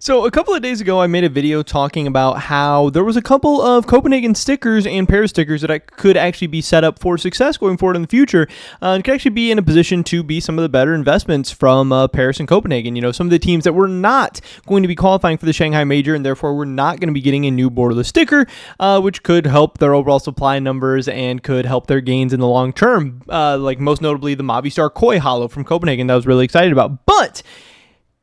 So a couple of days ago, I made a video talking about how there was a couple of Copenhagen stickers and Paris stickers that could actually be set up for success going forward in the future, and could actually be in a position to be some of the better investments from Paris and Copenhagen. You know, some of the teams that were not going to be qualifying for the Shanghai Major, and therefore we're not going to be getting a new borderless sticker, which could help their overall supply numbers and could help their gains in the long term. Like most notably the Movistar Koi Holo from Copenhagen that I was really excited about. But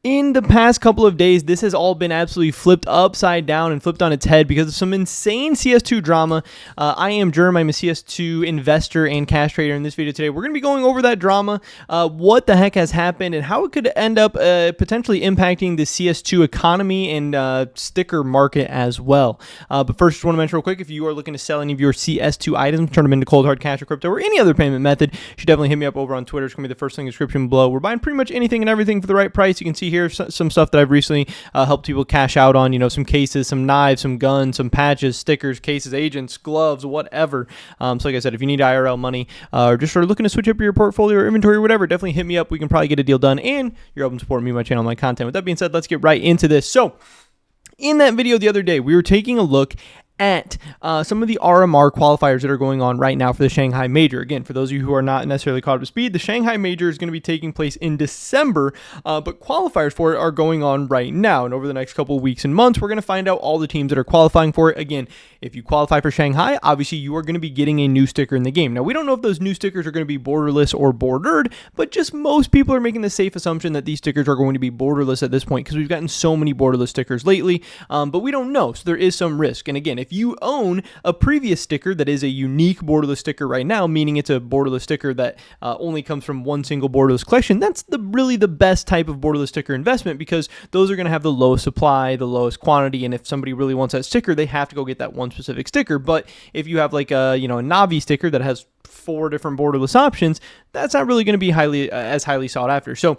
in the past couple of days, this has all been absolutely flipped upside down and flipped on its head because of some insane CS2 drama. I am Germ. I'm a CS2 investor and cash trader. In this video today, we're going to be going over that drama, what the heck has happened, and how it could end up potentially impacting the CS2 economy and sticker market as well. But first, just want to mention real quick, if you are looking to sell any of your CS2 items, turn them into cold hard cash or crypto or any other payment method, you should definitely hit me up over on Twitter. It's going to be the first link in the description below. We're buying pretty much anything and everything for the right price. You can see here some stuff that I've recently helped people cash out on, you know, some cases, some knives, some guns, some patches, stickers, cases, agents, gloves, whatever. So like I said, if you need IRL money or just sort of looking to switch up your portfolio or inventory or whatever, definitely hit me up. We can probably get a deal done, and you're helping support me, my channel, my content. With that being said, let's get right into this. So in that video the other day, we were taking a look at some of the RMR qualifiers that are going on right now for the Shanghai Major. Again, for those of you who are not necessarily caught up to speed, the Shanghai Major is going to be taking place in December, but qualifiers for it are going on right now. And over the next couple of weeks and months, we're going to find out all the teams that are qualifying for it. Again, if you qualify for Shanghai, obviously you are going to be getting a new sticker in the game. Now, we don't know if those new stickers are going to be borderless or bordered, but just most people are making the safe assumption that these stickers are going to be borderless at this point because we've gotten so many borderless stickers lately, but we don't know. So there is some risk. And again, if you own a previous sticker that is a unique borderless sticker right now, meaning it's a borderless sticker that only comes from one single borderless collection, that's really the best type of borderless sticker investment because those are going to have the lowest supply, the lowest quantity, and if somebody really wants that sticker, they have to go get that one specific sticker. But if you have like a Navi sticker that has 4 different borderless options, that's not really going to be as highly sought after. So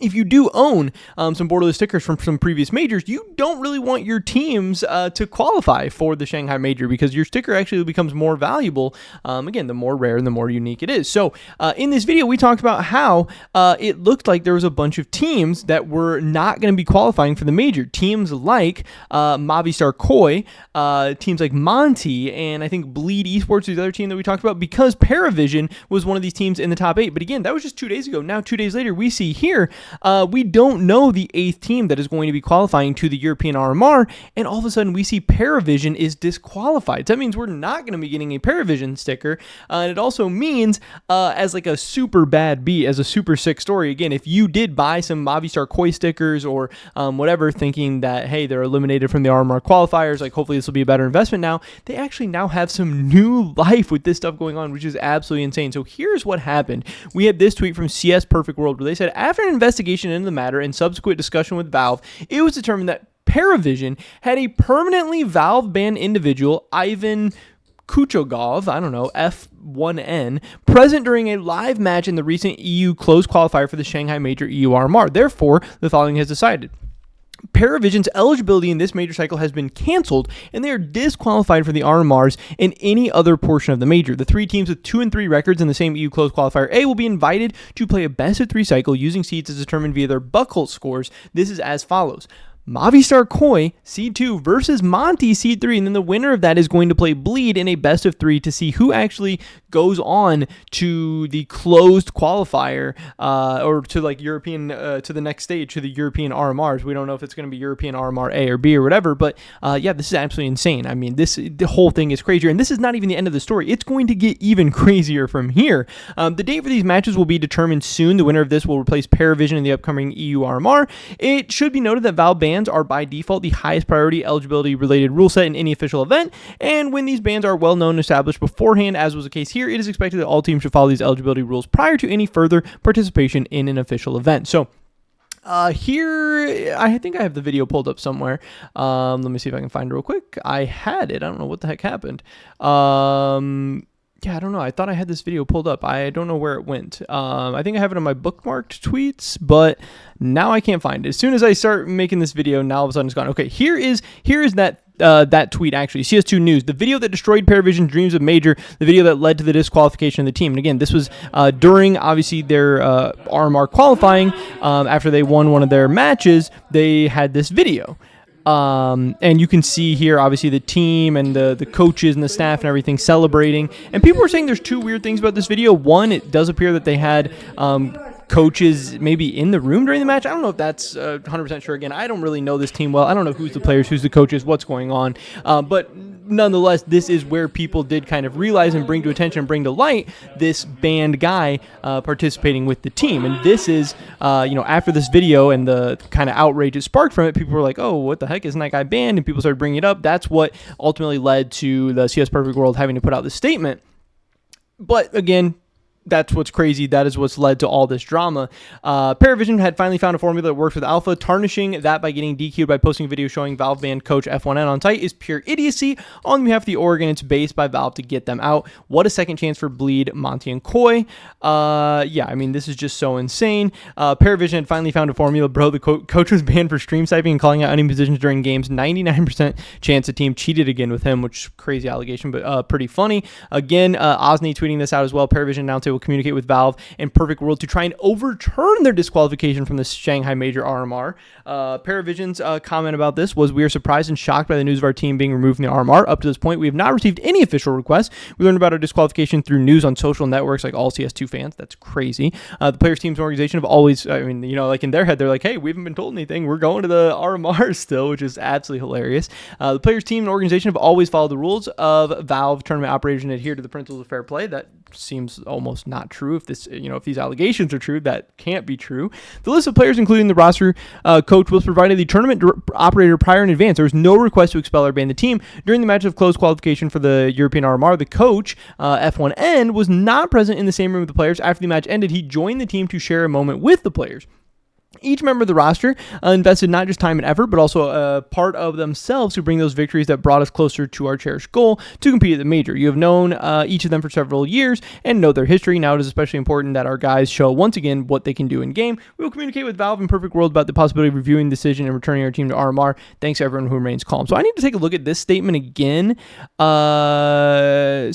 if you do own some borderless stickers from some previous majors, you don't really want your teams to qualify for the Shanghai Major because your sticker actually becomes more valuable, again, the more rare and the more unique it is. So in this video, we talked about how it looked like there was a bunch of teams that were not going to be qualifying for the Major. Teams like Movistar Koi, teams like Monty, and I think Bleed Esports is the other team that we talked about because Parivision was one of these teams in the top 8. But again, that was just 2 days ago. Now, 2 days later, we see here we don't know the 8th team that is going to be qualifying to the European RMR, and all of a sudden we see Parivision is disqualified. So that means we're not going to be getting a Parivision sticker, and it also means as like a super bad beat, as a super sick story, again, if you did buy some Movistar Koi stickers or whatever, thinking that, hey, they're eliminated from the RMR qualifiers, like hopefully this will be a better investment now, they actually now have some new life with this stuff going on, which is absolutely insane. So here's what happened. We had this tweet from CS Perfect World where they said, after an investigation into the matter and subsequent discussion with Valve, it was determined that Parivision had a permanently Valve banned individual, Ivan Kuchogov, I don't know, F1N, present during a live match in the recent EU closed qualifier for the Shanghai Major EU RMR. Therefore, the following has decided. Parivision's eligibility in this major cycle has been canceled, and they are disqualified for the RMRs in any other portion of the major. The 3 teams with 2 and 3 records in the same EU closed qualifier A will be invited to play a best of 3 cycle using seeds as determined via their Buckle scores. This is as follows. Movistar Koi, Seed 2 versus Monty, Seed 3, and then the winner of that is going to play Bleed in a best of 3 to see who actually goes on to the closed qualifier or to like European, to the next stage, to the European RMRs. We don't know if it's going to be European RMR A or B or whatever, but yeah, this is absolutely insane. I mean, the whole thing is crazier, and this is not even the end of the story. It's going to get even crazier from here. The date for these matches will be determined soon. The winner of this will replace Parivision in the upcoming EU RMR. It should be noted that Valve bans are by default the highest priority eligibility related rule set in any official event, and when these bans are well known and established beforehand, as was the case here, it is expected that all teams should follow these eligibility rules prior to any further participation in an official event. So here, I think I have the video pulled up somewhere. Let me see if I can find it real quick. I had it. I don't know what the heck happened. Yeah, I don't know. I thought I had this video pulled up. I don't know where it went. I think I have it on my bookmarked tweets, but now I can't find it. As soon as I start making this video, now all of a sudden it's gone. Okay, here is that tweet actually. CS2 News, the video that destroyed Parivision's dreams of Major, the video that led to the disqualification of the team. And again, this was during obviously their RMR qualifying. After they won one of their matches, they had this video. And you can see here, obviously, the team and the coaches and the staff and everything celebrating. And people were saying there's two weird things about this video. One, it does appear that they had coaches maybe in the room during the match. I don't know if that's 100% sure. Again, I don't really know this team well. I don't know who's the players, who's the coaches, what's going on. But nonetheless, this is where people did kind of realize and bring to attention, bring to light this banned guy participating with the team. And this is, after this video and the kind of outrage it sparked from it, people were like, oh, what the heck, isn't that guy banned? And people started bringing it up. That's what ultimately led to the CS Perfect World having to put out this statement. But again, that's what's crazy. That is what's led to all this drama. Parivision had finally found a formula that works with Alpha. Tarnishing that by getting DQ'd by posting a video showing Valve banned coach F1N on site is pure idiocy on behalf of the org, and it's based by Valve to get them out. What a second chance for Bleed, Monty, and Koi. This is just so insane. Parivision had finally found a formula. Bro, the coach was banned for stream sniping and calling out enemy positions during games. 99% chance the team cheated again with him, which is crazy allegation, but pretty funny. Again, Osni tweeting this out as well. Parivision announced it will communicate with Valve and Perfect World to try and overturn their disqualification from the Shanghai Major RMR. Parivision's comment about this was, we are surprised and shocked by the news of our team being removed from the RMR. Up to this point, we have not received any official requests. We learned about our disqualification through news on social networks like all CS2 fans. That's crazy. The players' teams and organization have always, like in their head, they're like, hey, we haven't been told anything. We're going to the RMR still, which is absolutely hilarious. The players' team and organization have always followed the rules of Valve tournament operators and adhere to the principles of fair play. That seems almost not true. If this, if these allegations are true, that can't be true. The list of players, including the roster coach, was provided the tournament operator prior in advance. There was no request to expel or ban the team. During the match of closed qualification for the European RMR, the coach, F1N, was not present in the same room with the players. After the match ended, he joined the team to share a moment with the players. Each member of the roster invested not just time and effort, but also a part of themselves to bring those victories that brought us closer to our cherished goal to compete at the major. You have known each of them for several years and know their history. Now it is especially important that our guys show once again what they can do in game. We will communicate with Valve and Perfect World about the possibility of reviewing the decision and returning our team to RMR. Thanks to everyone who remains calm. So I need to take a look at this statement again. Here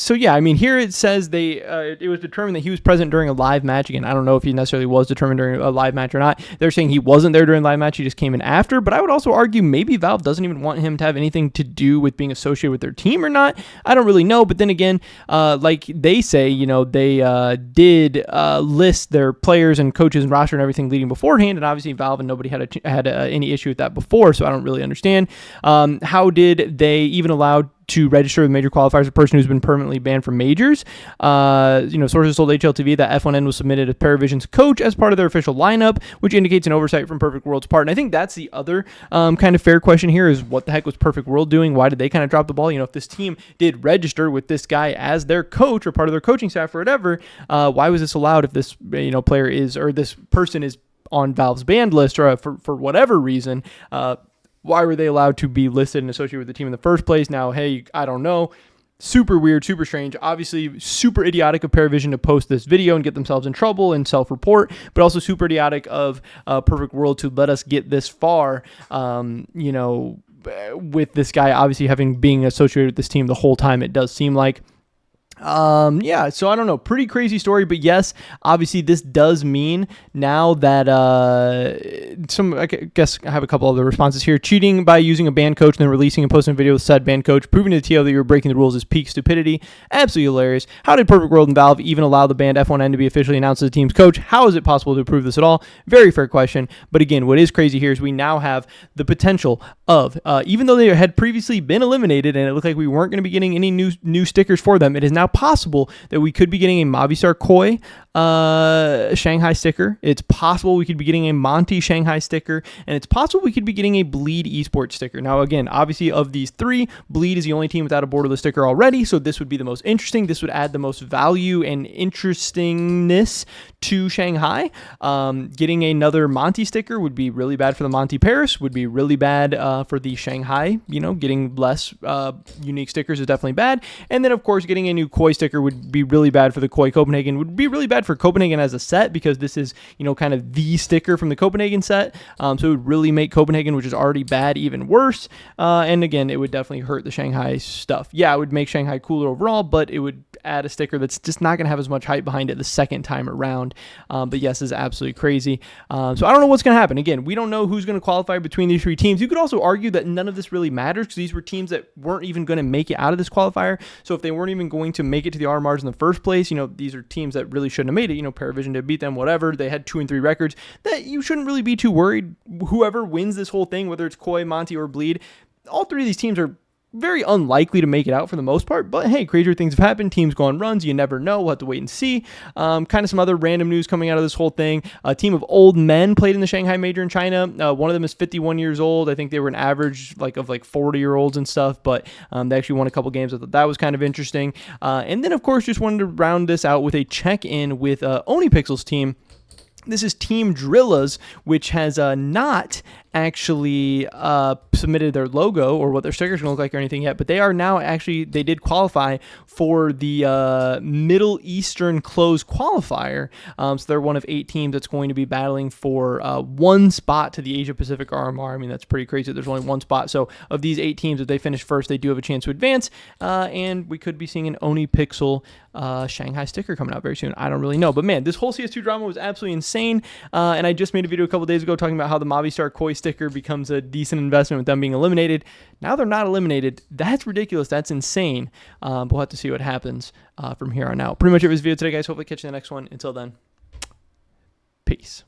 it says it was determined that he was present during a live match. Again, I don't know if he necessarily was determined during a live match or not. They're saying he wasn't there during the live match, he just came in after, but I would also argue maybe Valve doesn't even want him to have anything to do with being associated with their team or not. I don't really know, but then again, like they say, they did list their players and coaches and roster and everything leading beforehand, and obviously Valve and nobody had any issue with that before, so I don't really understand. How did they even allow to register with major qualifiers a person who's been permanently banned from majors? Sources told HLTV that F1N was submitted as Parivision's coach as part of their official lineup, which indicates an oversight from Perfect World's part. And I think that's the other kind of fair question here is, what the heck was Perfect World doing? Why did they kind of drop the ball? If this team did register with this guy as their coach or part of their coaching staff or whatever, why was this allowed if this player is, or this person is on Valve's banned list, or for whatever reason? Why were they allowed to be listed and associated with the team in the first place? Now, hey, I don't know. Super weird, super strange. Obviously, super idiotic of Parivision to post this video and get themselves in trouble and self-report, but also super idiotic of Perfect World to let us get this far, with this guy obviously being associated with this team the whole time, it does seem like. So I don't know, pretty crazy story, but yes, obviously this does mean now that, I guess I have a couple other responses here. Cheating by using a banned coach and then releasing and posting a video with said banned coach, proving to the TL that you were breaking the rules is peak stupidity. Absolutely hilarious. How did Perfect World and Valve even allow the banned F1N to be officially announced as the team's coach? How is it possible to approve this at all? Very fair question. But again, what is crazy here is we now have the potential of, even though they had previously been eliminated and it looked like we weren't going to be getting any new stickers for them, it is now possible that we could be getting a Movistar Koi Shanghai sticker. It's possible we could be getting a Monty Shanghai sticker, and it's possible we could be getting a Bleed esports sticker. Now, again, obviously of these three, Bleed is the only team without a borderless sticker already, so this would be the most interesting. This would add the most value and interestingness to Shanghai. Getting another Monty sticker would be really bad for the Monty Paris, would be really bad for the Shanghai. Getting less unique stickers is definitely bad. And then, of course, getting a new Koi sticker would be really bad for the Koi Copenhagen, would be really bad for Copenhagen as a set, because this is, kind of the sticker from the Copenhagen set. So it would really make Copenhagen, which is already bad, even worse. And again, it would definitely hurt the Shanghai stuff. Yeah, it would make Shanghai cooler overall, but it would add a sticker that's just not going to have as much hype behind it the second time around. But yes, this is absolutely crazy. So I don't know what's going to happen. Again, we don't know who's going to qualify between these three teams. You could also argue that none of this really matters, because these were teams that weren't even going to make it out of this qualifier. So if they weren't even going to make it to the RMRs in the first place, these are teams that really shouldn't have made it. Parivision did beat them, whatever. They had 2-3 records. That you shouldn't really be too worried. Whoever wins this whole thing, whether it's Koi, Monty, or Bleed, all three of these teams are very unlikely to make it out for the most part, but hey, crazier things have happened. Teams go on runs. You never know. We'll have to wait and see. Kind of some other random news coming out of this whole thing. A team of old men played in the Shanghai Major in China. One of them is 51 years old. I think they were an average of 40-year-olds and stuff, but they actually won a couple games. I thought that was kind of interesting. And then, of course, just wanted to round this out with a check-in with Onipixel's team. This is Team Drilla's, which has not actually submitted their logo or what their stickers going to look like or anything yet, but they are now they did qualify for the Middle Eastern closed qualifier. So they're one of 8 teams that's going to be battling for one spot to the Asia Pacific RMR. I mean, that's pretty crazy. There's only one spot. So of these 8 teams, if they finish first, they do have a chance to advance. And we could be seeing an Onipixel Shanghai sticker coming out very soon. I don't really know. But man, this whole CS2 drama was absolutely insane. And I just made a video a couple days ago talking about how the Movistar Koi sticker becomes a decent investment with them being eliminated. Now they're not eliminated. That's ridiculous. That's insane. But we'll have to see what happens from here on out. Pretty much it was this video today, guys. Hopefully catch you in the next one. Until then, peace.